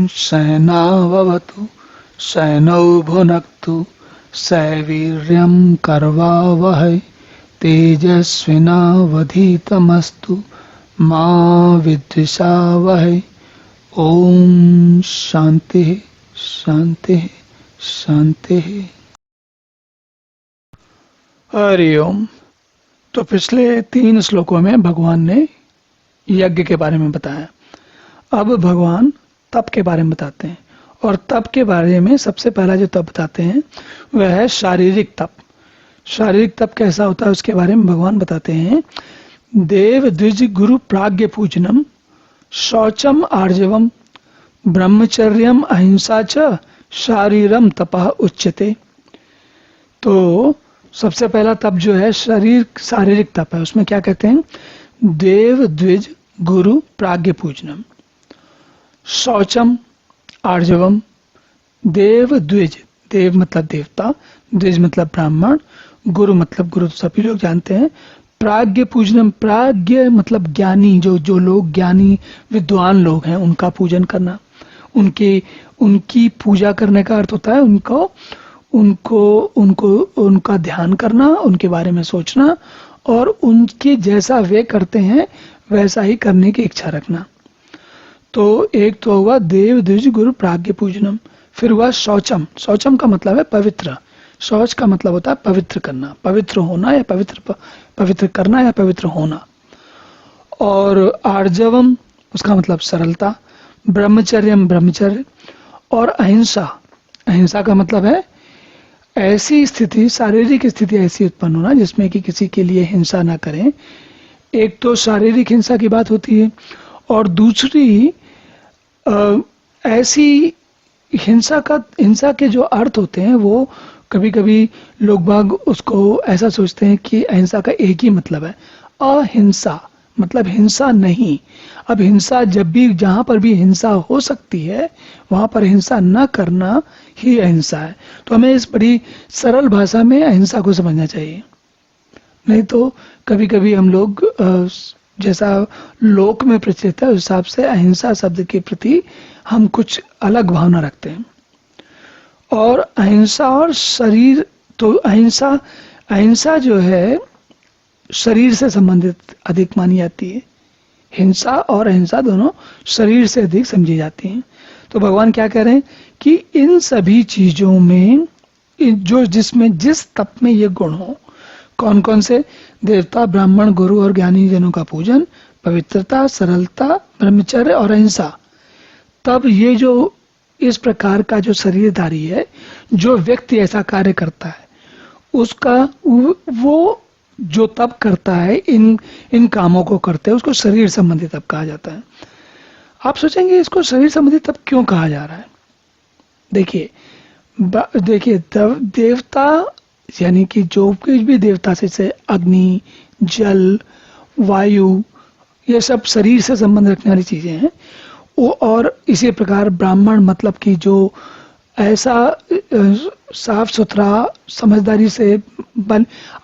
सहनाववतु सहनौ भुनक्तु सवीर्यं कर्वावहै तेजस्विनावधीतमस्तु मा विद्विषावहै। ओम शांति शांति शांति। हरि ओम। तो पिछले 3 श्लोकों में भगवान ने यज्ञ के बारे में बताया। अब भगवान तप के बारे में बताते हैं, और तप के बारे में सबसे पहला जो तप बताते हैं वह है शारीरिक तप। शारीरिक तप कैसा होता है उसके बारे में भगवान बताते हैं। देव द्विज गुरु प्राज्ञ पूजनम शौचम आर्जवम ब्रह्मचर्यम अहिंसा च शारीरम तपः उच्यते। तो सबसे पहला तप जो है शारीरिक तप है। उसमें क्या कहते हैं? देव द्विज गुरु प्राज्ञ पूजनम शौचम आर्जवम। देव द्विज, देव मतलब देवता, द्विज मतलब ब्राह्मण, गुरु मतलब गुरु तो सभी लोग जानते हैं। प्राज्ञ पूजनम, प्राज्ञ मतलब ज्ञानी, जो लोग ज्ञानी विद्वान लोग हैं उनका पूजन करना। उनकी पूजा करने का अर्थ होता है उनका ध्यान करना, उनके बारे में सोचना और उनके जैसा वे करते हैं वैसा ही करने की इच्छा रखना। तो एक तो हुआ देव द्विज गुरु प्राज्ञ पूजनम। फिर हुआ शौचम। शौचम का मतलब है पवित्र। शौच का मतलब होता है पवित्र करना, पवित्र होना या पवित्र करना या पवित्र होना। और आर्जवम उसका मतलब सरलता। ब्रह्मचर्यम ब्रह्मचर्य। और अहिंसा, अहिंसा का मतलब है ऐसी स्थिति, शारीरिक स्थिति ऐसी उत्पन्न होना जिसमें कि किसी के लिए हिंसा ना करें। एक तो शारीरिक हिंसा की बात होती है, और दूसरी ऐसी हिंसा के जो अर्थ होते हैं वो कभी कभी लोग बाग उसको ऐसा सोचते हैं कि अहिंसा का एक ही मतलब है, अहिंसा मतलब हिंसा नहीं। अब हिंसा जब भी, जहां पर भी हिंसा हो सकती है वहां पर हिंसा न करना ही अहिंसा है। तो हमें इस बड़ी सरल भाषा में अहिंसा को समझना चाहिए। नहीं तो कभी कभी हम लोग जैसा लोक में प्रचलित है उस हिसाब से अहिंसा शब्द के प्रति हम कुछ अलग भावना रखते हैं। और अहिंसा और शरीर, तो अहिंसा जो है शरीर से संबंधित अधिक मानी जाती है। हिंसा और अहिंसा दोनों शरीर से अधिक समझी जाती हैं। तो भगवान क्या कह रहे हैं कि इन सभी चीजों में जिस तप में ये गुण हो, कौन कौन से? देवता, ब्राह्मण, गुरु और ज्ञानी जनों का पूजन, पवित्रता, सरलता, ब्रह्मचर्य और अहिंसा। तब ये जो इस प्रकार का जो शरीरधारी है, जो व्यक्ति ऐसा कार्य करता है, उसका वो जो तप करता है, इन कामों को करते हैं, उसको शरीर संबंधी तप कहा जाता है। आप सोचेंगे इसको शरीर संबंधी तप क्यों कहा जा रहा है? देखिए देवता यानी कि जो कुछ भी देवता से अग्नि, जल, वायु, ये सब शरीर से संबंध रखने वाली चीजें हैं। और इसी प्रकार ब्राह्मण मतलब कि जो ऐसा साफ सुथरा, समझदारी से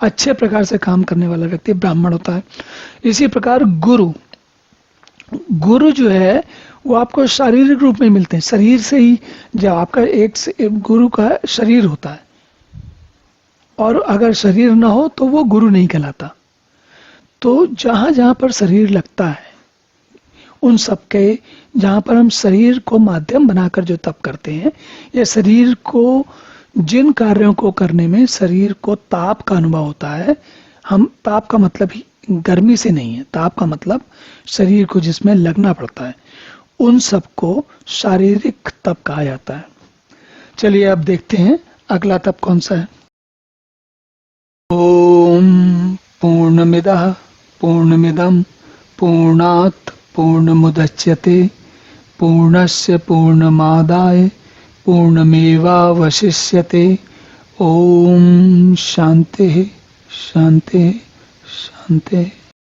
अच्छे प्रकार से काम करने वाला व्यक्ति ब्राह्मण होता है। इसी प्रकार गुरु जो है वो आपको शारीरिक रूप में मिलते हैं। शरीर से ही जब आपका एक गुरु का शरीर होता है, और अगर शरीर ना हो तो वो गुरु नहीं कहलाता। तो जहां जहां पर शरीर लगता है उन सबके, जहां पर हम शरीर को माध्यम बनाकर जो तप करते हैं, या शरीर को जिन कार्यों को करने में शरीर को ताप का अनुभव होता है, हम ताप का मतलब ही गर्मी से नहीं है, ताप का मतलब शरीर को जिसमें लगना पड़ता है, उन सबको शारीरिक तप कहा जाता है। चलिए अब देखते हैं अगला तप कौन सा है। ओम पूर्णमिदः पूर्णमिदं पूर्णात् पूर्णमुदच्यते पूर्णस्य पूर्णमादाय पूर्णमेवावशिष्यते। ओम शांति शांति शांति।